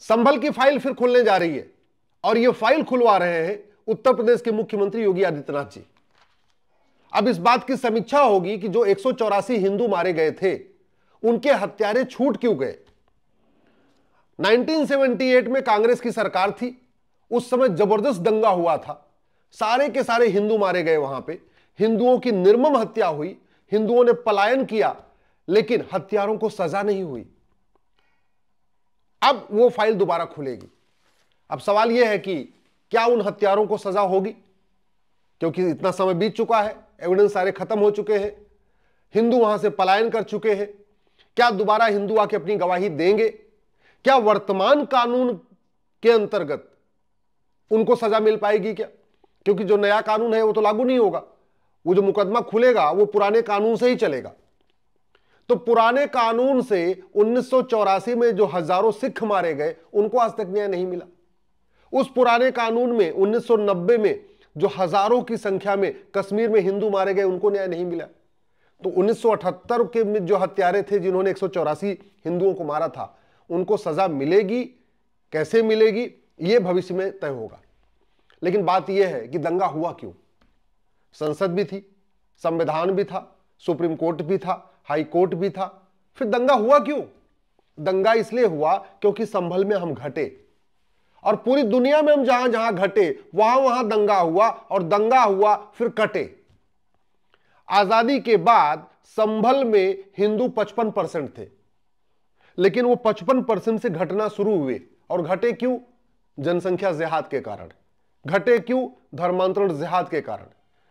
संभल की फाइल फिर खुलने जा रही है और यह फाइल खुलवा रहे हैं उत्तर प्रदेश के मुख्यमंत्री योगी आदित्यनाथ जी। अब इस बात की समीक्षा होगी कि जो 184 हिंदू मारे गए थे उनके हत्यारे छूट क्यों गए। 1978 में कांग्रेस की सरकार थी, उस समय जबरदस्त दंगा हुआ था, सारे के सारे हिंदू मारे गए, वहां पे हिंदुओं की निर्मम हत्या हुई, हिंदुओं ने पलायन किया, लेकिन हत्यारों को सजा नहीं हुई। अब वो फाइल दोबारा खुलेगी। अब सवाल यह है कि क्या उन हत्यारों को सजा होगी, क्योंकि इतना समय बीत चुका है, एविडेंस सारे खत्म हो चुके हैं, हिंदू वहां से पलायन कर चुके हैं। क्या दोबारा हिंदू आके अपनी गवाही देंगे? क्या वर्तमान कानून के अंतर्गत उनको सजा मिल पाएगी क्या? क्योंकि जो नया कानून है वो तो लागू नहीं होगा, वो जो मुकदमा खुलेगा वो पुराने कानून से ही चलेगा। तो पुराने कानून से 1984 में जो हजारों सिख मारे गए उनको आज तक न्याय नहीं मिला। उस पुराने कानून में 1990 में जो हजारों की संख्या में कश्मीर में हिंदू मारे गए उनको न्याय नहीं मिला। तो 1978 के में जो हत्यारे थे जिन्होंने 184 हिंदुओं को मारा था, उनको सजा मिलेगी, कैसे मिलेगी, यह भविष्य में तय होगा। लेकिन बात यह है कि दंगा हुआ क्यों? संसद भी थी, संविधान भी था, सुप्रीम कोर्ट भी था, हाई कोर्ट भी था, फिर दंगा हुआ क्यों? दंगा इसलिए हुआ क्योंकि संभल में हम घटे और पूरी दुनिया में हम जहां जहां घटे वहां वहां दंगा हुआ और दंगा हुआ फिर कटे। आजादी के बाद संभल में हिंदू 55% थे, लेकिन वो 55% से घटना शुरू हुए। और घटे क्यों? जनसंख्या जिहाद के कारण। घटे क्यों? धर्मांतरण जिहाद के कारण।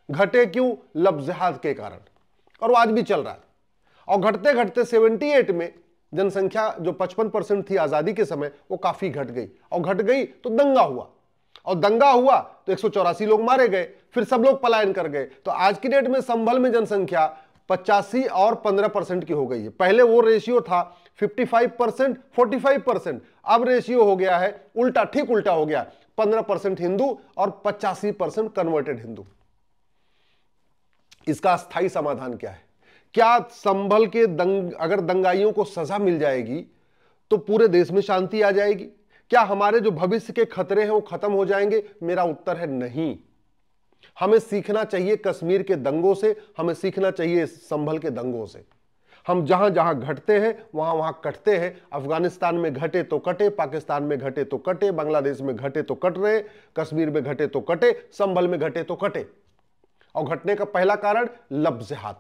घटे क्यों? लब जिहाद के कारण। और वो आज भी चल रहा है। और घटते घटते 78 में जनसंख्या जो 55% थी आजादी के समय, वो काफी घट गई। और घट गई तो दंगा हुआ, और दंगा हुआ तो 184 लोग मारे गए, फिर सब लोग पलायन कर गए। तो आज की डेट में संभल में जनसंख्या 85 और 15% की हो गई है। पहले वो रेशियो था 55% 45%, अब रेशियो हो गया है उल्टा, ठीक उल्टा हो गया, 15% हिंदू और 85% कन्वर्टेड हिंदू। इसका स्थायी समाधान क्या है? क्या संभल के अगर दंगाइयों को सजा मिल जाएगी तो पूरे देश में शांति आ जाएगी? क्या हमारे जो भविष्य के खतरे हैं वो खत्म हो जाएंगे? मेरा उत्तर है नहीं। हमें सीखना चाहिए कश्मीर के दंगों से, हमें सीखना चाहिए संभल के दंगों से। हम जहां जहां घटते हैं वहां वहां कटते हैं। अफगानिस्तान में घटे तो कटे, पाकिस्तान में घटे तो कटे, बांग्लादेश में घटे तो कट रहे, कश्मीर में घटे तो कटे, संभल में घटे तो कटे। और घटने का पहला कारण लब जिहाद।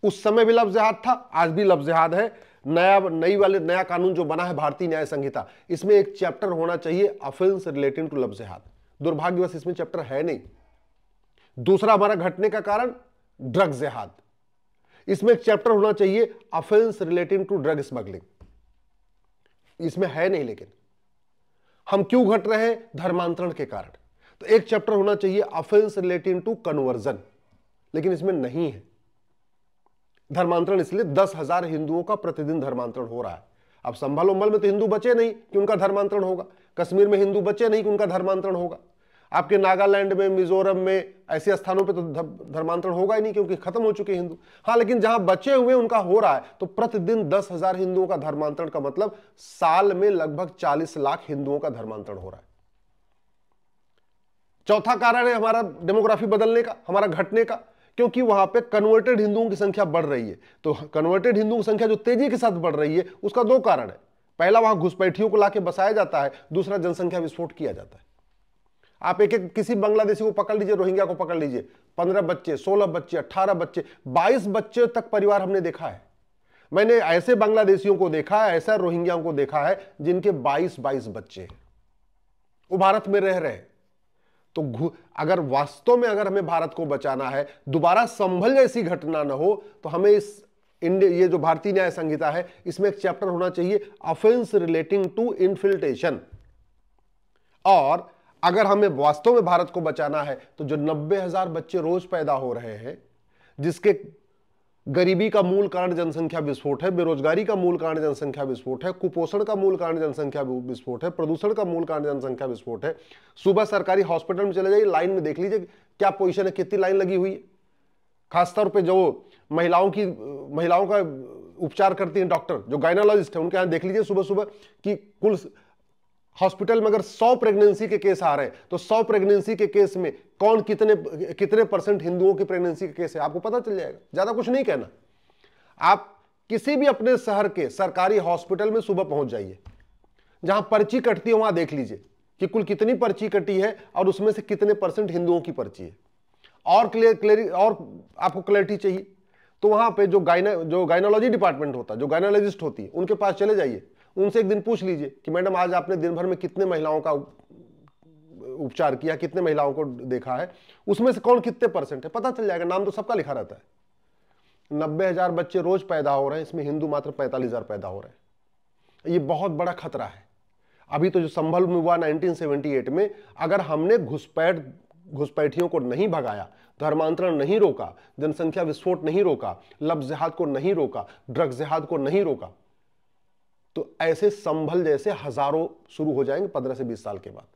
उस समय भी लब जिहाद था, आज भी लब जिहाद है। नया कानून जो बना है भारतीय न्याय संहिता, इसमें एक चैप्टर होना चाहिए ऑफेंस रिलेटिंग टू लब जिहाद। दुर्भाग्यवश इसमें चैप्टर है नहीं। दूसरा हमारा घटने का कारण ड्रग जिहाद, इसमें एक चैप्टर होना चाहिए offence relating to drug smuggling, इसमें है नहीं। लेकिन हम क्यों घट रहे हैं? धर्मांतरण के कारण। तो एक चैप्टर होना चाहिए ऑफेंस रिलेटिंग टू कन्वर्जन, लेकिन इसमें नहीं है। धर्मांतरण इसलिए 10,000 हिंदुओं का प्रतिदिन धर्मांतरण हो रहा है। अब संभल उम्बल में तो हिंदू बचे नहीं कि उनका धर्मांतरण होगा, कश्मीर में हिंदू बचे नहीं कि उनका धर्मांतरण होगा, आपके नागालैंड में, मिजोरम में, ऐसे स्थानों पे तो धर्मांतरण होगा ही नहीं क्योंकि खत्म हो चुके हिंदू। हाँ, लेकिन जहां बचे हुए उनका हो रहा है। तो प्रतिदिन 10,000 हिंदुओं का धर्मांतरण का मतलब साल में लगभग 40 लाख हिंदुओं का धर्मांतरण हो रहा है। चौथा कारण है हमारा डेमोग्राफी बदलने का, हमारा घटने का, क्योंकि वहां पे कन्वर्टेड हिंदुओं की संख्या बढ़ रही है। तो कन्वर्टेड हिंदुओं की संख्या जो तेजी के साथ बढ़ रही है, उसका दो कारण है। पहला, वहां घुसपैठियों को लाके बसाया जाता है, दूसरा जनसंख्या विस्फोट किया जाता है। आप एक एक किसी बांग्लादेशी को पकड़ लीजिए, रोहिंग्या को पकड़ लीजिए, 15 बच्चे, 16 बच्चे, 18 बच्चे, 22 बच्चे तक परिवार हमने देखा है। मैंने ऐसे बांग्लादेशियों को देखा है, ऐसा रोहिंग्याओं को देखा है जिनके 22 बच्चे हैं, वो भारत में रह रहे हैं। तो अगर वास्तव में अगर हमें भारत को बचाना है, दोबारा संभल जैसी घटना न हो, तो हमें ये जो भारतीय न्याय संहिता है, इसमें एक चैप्टर होना चाहिए ऑफेंस रिलेटिंग टू इन्फिल्ट्रेशन। और अगर हमें वास्तव में भारत को बचाना है तो जो 90,000 बच्चे रोज पैदा हो रहे हैं, जिसके गरीबी का मूल कारण जनसंख्या विस्फोट है, बेरोजगारी का मूल कारण जनसंख्या विस्फोट है, कुपोषण का मूल कारण जनसंख्या विस्फोट है, प्रदूषण का मूल कारण जनसंख्या विस्फोट है। सुबह सरकारी हॉस्पिटल में चले जाइए, लाइन में देख लीजिए क्या पोजीशन है, कितनी लाइन लगी हुई है। खासतौर पे जो महिलाओं का उपचार करती हैं डॉक्टर, जो गायनोलॉजिस्ट है, उनके यहाँ देख लीजिए सुबह सुबह कि कुल हॉस्पिटल में अगर 100 प्रेगनेंसी के केस आ रहे हैं तो 100 प्रेगनेंसी के केस में कौन कितने परसेंट हिंदुओं की प्रेगनेंसी के केस है आपको पता चल जाएगा। ज्यादा कुछ नहीं कहना। आप किसी भी अपने शहर के सरकारी हॉस्पिटल में सुबह पहुंच जाइए, जहां पर्ची कटती है वहां देख लीजिए कि कुल कितनी पर्ची कटी है और उसमें से कितने परसेंट हिंदुओं की पर्ची है। और आपको क्लैरिटी चाहिए तो वहां पे जो गायनोलॉजी डिपार्टमेंट होता है, जो गायनोलॉजिस्ट होती है, उनके पास चले जाइए, उनसे एक दिन पूछ लीजिए कि मैडम आज आपने दिन भर में कितने महिलाओं का उपचार किया, कितने महिलाओं को देखा है, उसमें से कौन कितने परसेंट है, पता चल जाएगा। नाम तो सबका लिखा रहता है। 90,000 बच्चे रोज पैदा हो रहे हैं, इसमें हिंदू मात्र 45,000 पैदा हो रहे हैं। ये बहुत बड़ा खतरा है। अभी तो जो संभल में हुआ 1978 में, अगर हमने घुसपैठियों को नहीं भगाया, धर्मांतरण नहीं रोका, जनसंख्या विस्फोट नहीं रोका, लफ्ज़ जिहाद को नहीं रोका, ड्रग्स जिहाद को नहीं रोका, तो ऐसे संभल जैसे हजारों शुरू हो जाएंगे 15 से 20 साल के बाद।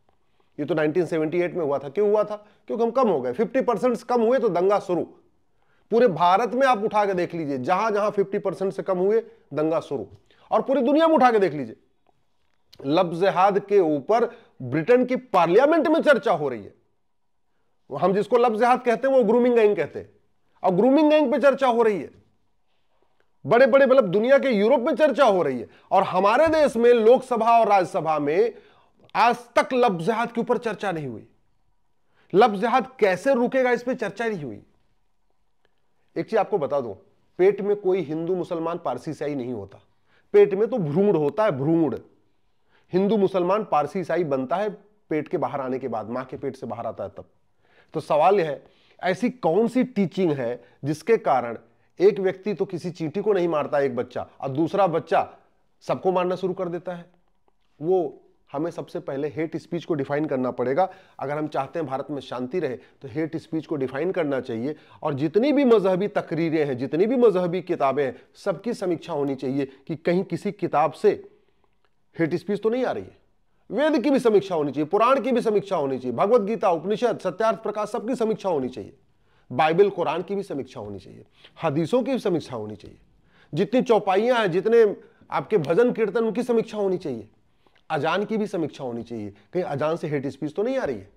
ये तो 1978 में हुआ था। क्यों हुआ था? क्योंकि हम कम हो गए। 50% कम हुए तो दंगा शुरू। पूरे भारत में आप उठा के देख लीजिए, जहां जहां 50% से कम हुए दंगा शुरू। और पूरी दुनिया में उठा के देख लीजिए, लफ्ज़ जिहाद के ऊपर ब्रिटेन की पार्लियामेंट में चर्चा हो रही है। हम जिसको लफ्ज़ जिहाद कहते हैं वो ग्रूमिंग गैंग कहते हैं, और ग्रूमिंग गैंग पे चर्चा हो रही है। बड़े बड़े मतलब दुनिया के यूरोप में चर्चा हो रही है, और हमारे देश में लोकसभा और राज्यसभा में आज तक लफ्ज़ जिहाद के ऊपर चर्चा नहीं हुई। लफ्ज़ जिहाद कैसे रुकेगा, इस पर चर्चा नहीं हुई। एक चीज आपको बता दूं, पेट में कोई हिंदू मुसलमान पारसी ईसाई नहीं होता। पेट में तो भ्रूण होता है, भ्रूण। हिंदू मुसलमान पारसी ईसाई बनता है पेट के बाहर आने के बाद, मां के पेट से बाहर आता है तब। तो सवाल यह है, ऐसी कौन सी टीचिंग है जिसके कारण एक व्यक्ति तो किसी चींटी को नहीं मारता एक बच्चा, और दूसरा बच्चा सबको मारना शुरू कर देता है? वो हमें सबसे पहले हेट स्पीच को डिफाइन करना पड़ेगा। अगर हम चाहते हैं भारत में शांति रहे तो हेट स्पीच को डिफाइन करना चाहिए। और जितनी भी मजहबी तकरीरें हैं, जितनी भी मजहबी किताबें हैं, सबकी समीक्षा होनी चाहिए कि कहीं किसी किताब से हेट स्पीच तो नहीं आ रही है। वेद की भी समीक्षा होनी चाहिए, पुराण की भी समीक्षा होनी चाहिए, भगवत गीता, उपनिषद, सत्यार्थ प्रकाश, सबकी समीक्षा होनी चाहिए। बाइबल, कुरान की भी समीक्षा होनी चाहिए, हदीसों की भी समीक्षा होनी चाहिए। जितनी चौपाइयां हैं, जितने आपके भजन कीर्तन, उनकी समीक्षा होनी चाहिए। अजान की भी समीक्षा होनी चाहिए, कहीं अजान से हेट स्पीच तो नहीं आ रही है,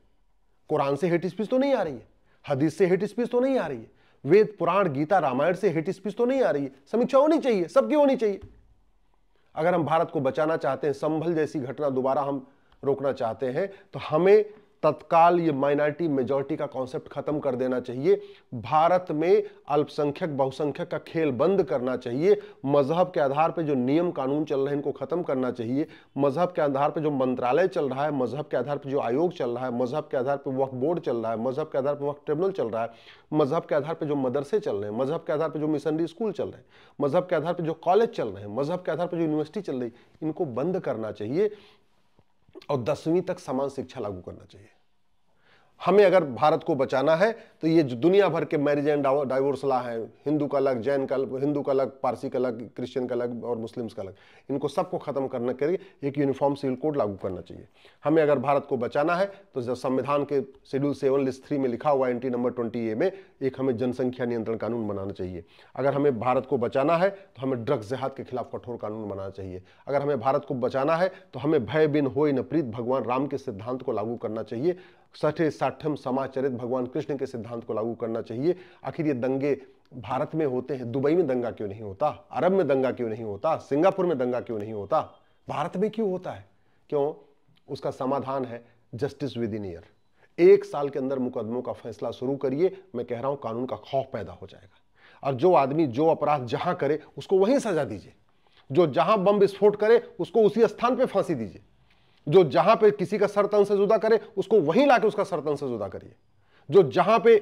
कुरान से हेट स्पीच तो नहीं आ रही है, हदीस से हेट स्पीच तो नहीं आ रही है, वेद, पुराण, गीता, रामायण से हेट स्पीच तो नहीं आ रही है। समीक्षा होनी चाहिए, सबकी होनी चाहिए। अगर हम भारत को बचाना चाहते हैं, संभल जैसी घटना दोबारा हम रोकना चाहते हैं, तो हमें तत्काल ये माइनॉरिटी मेजॉरिटी का कॉन्सेप्ट खत्म कर देना चाहिए। भारत में अल्पसंख्यक बहुसंख्यक का खेल बंद करना चाहिए। मजहब के आधार पर जो नियम कानून चल रहे हैं इनको खत्म करना चाहिए। मजहब के आधार पर जो मंत्रालय चल रहा है, मजहब के आधार पर जो आयोग चल रहा है, मजहब के आधार पर वक्फ बोर्ड चल रहा है, मजहब के आधार पर वक्फ ट्रिब्यूनल चल रहा है, मजहब के आधार पर जो मदरसे चल रहे हैं, मजहब के आधार पर जो मिशनरी स्कूल चल रहे हैं, मजहब के आधार पर जो कॉलेज चल रहे हैं, मजहब के आधार पर जो यूनिवर्सिटी चल रही है, इनको बंद करना चाहिए और 10वीं तक समान शिक्षा लागू करना चाहिए। हमें अगर भारत को बचाना है तो ये जो दुनिया भर के मैरिज एंड डाइवोर्स लॉ है, हिंदू का अलग, जैन का, हिंदू का अलग, पारसी का अलग, क्रिश्चियन का अलग और मुस्लिम्स का अलग, इनको सबको खत्म करने के लिए एक यूनिफॉर्म सिविल कोड लागू करना चाहिए। हमें अगर भारत को बचाना है तो जो संविधान के शेड्यूल 7 लिस्ट 3 में लिखा हुआ है, एंटी नंबर 20A में, एक हमें जनसंख्या नियंत्रण कानून बनाना चाहिए। अगर हमें भारत को बचाना है तो हमें ड्रग्स जिहाद के खिलाफ कठोर कानून बनाना चाहिए। अगर हमें भारत को बचाना है तो हमें भय बिन होय न प्रीत भगवान राम के सिद्धांत को लागू करना चाहिए। सठे साठम समाचरित भगवान कृष्ण के सिद्धांत को लागू करना चाहिए। आखिर ये दंगे भारत में होते हैं, दुबई में दंगा क्यों नहीं होता, अरब में दंगा क्यों नहीं होता, सिंगापुर में दंगा क्यों नहीं होता, भारत में क्यों होता है? क्यों? उसका समाधान है जस्टिस विद इन ईयर। 1 साल के अंदर मुकदमों का फैसला शुरू करिए। मैं कह रहा हूं कानून का खौफ पैदा हो जाएगा, और जो आदमी जो अपराध जहां करे उसको वहीं सजा दीजिए। जो जहां बम विस्फोट करे उसको उसी स्थान पर फांसी दीजिए। जो जहां पे किसी का सर तन से जुदा करे उसको वहीं लाके उसका सर तन से जुदा करिए। जो जहां पे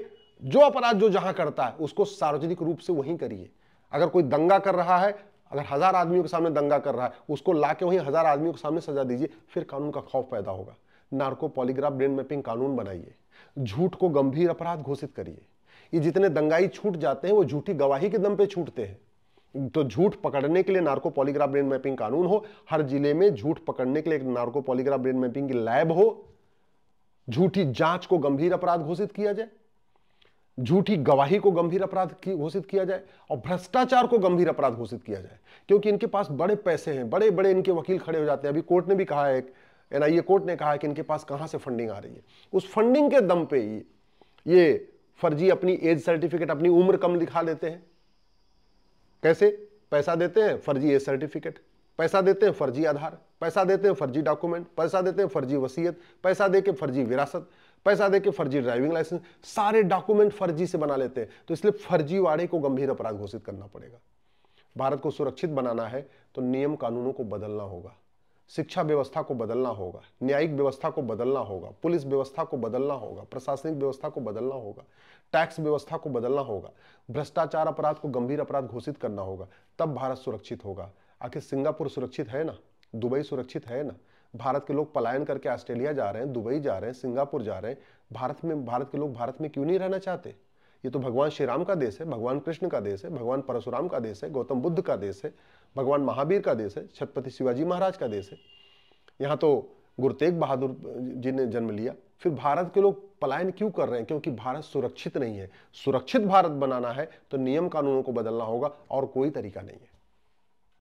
जो अपराध जो जहां करता है उसको सार्वजनिक रूप से वहीं करिए। अगर कोई दंगा कर रहा है, अगर 1000 आदमियों के सामने दंगा कर रहा है, उसको लाके वहीं 1000 आदमियों के सामने सजा दीजिए। फिर कानून का खौफ पैदा होगा। नार्को पॉलीग्राफ ब्रेन मैपिंग कानून बनाइए। झूठ को गंभीर अपराध घोषित करिए। ये जितने दंगाई छूट जाते हैं वो झूठी गवाही के दम पे छूटते हैं। तो झूठ पकड़ने के लिए नार्को पॉलीग्राफ ब्रेन मैपिंग कानून हो, हर जिले में झूठ पकड़ने के लिए एक नार्को पॉलीग्राफ ब्रेन मैपिंग की लैब हो, झूठी जांच को गंभीर अपराध घोषित किया जाए, झूठी गवाही को गंभीर अपराध घोषित किया जाए, और भ्रष्टाचार को गंभीर अपराध घोषित किया जाए। क्योंकि इनके पास बड़े पैसे हैं, बड़े बड़े इनके वकील खड़े हो जाते हैं। अभी कोर्ट ने भी कहा है एनआईए कोर्ट ने कहा कि इनके पास कहां से फंडिंग आ रही है। उस फंडिंग के दम पे ये फर्जी अपनी एज सर्टिफिकेट, अपनी उम्र कम दिखा देते हैं। कैसे? पैसा देते हैं, फर्जी एज सर्टिफिकेट, पैसा देते हैं, फर्जी आधार, पैसा देते हैं, फर्जी डॉक्यूमेंट, पैसा देते हैं, फर्जी वसीयत, पैसा देके फर्जी विरासत, पैसा देके फर्जी ड्राइविंग लाइसेंस, सारे डॉक्यूमेंट फर्जी से बना लेते हैं। तो इसलिए फर्जीवाड़े को गंभीर अपराध घोषित करना पड़ेगा। भारत को सुरक्षित बनाना है तो नियम कानूनों को बदलना होगा, शिक्षा व्यवस्था को बदलना होगा, न्यायिक व्यवस्था को बदलना होगा, पुलिस व्यवस्था को बदलना होगा, प्रशासनिक व्यवस्था को बदलना होगा, टैक्स व्यवस्था को बदलना होगा, भ्रष्टाचार अपराध को गंभीर अपराध घोषित करना होगा, तब भारत सुरक्षित होगा। आखिर सिंगापुर सुरक्षित है ना, दुबई सुरक्षित है ना। भारत के लोग पलायन करके ऑस्ट्रेलिया जा रहे हैं, दुबई जा रहे हैं, सिंगापुर जा रहे हैं। भारत के लोग भारत में क्यों नहीं रहना चाहते? ये तो भगवान श्री राम का देश है, भगवान कृष्ण का देश है, भगवान परशुराम का देश है, गौतम बुद्ध का देश है, भगवान महावीर का देश है, छत्रपति शिवाजी महाराज का देश है। यहाँ तो गुरु तेग बहादुर जी ने जन्म लिया। फिर भारत के लोग पलायन क्यों कर रहे हैं? क्योंकि भारत सुरक्षित नहीं है। सुरक्षित भारत बनाना है तो नियम कानूनों को बदलना होगा और कोई तरीका नहीं है।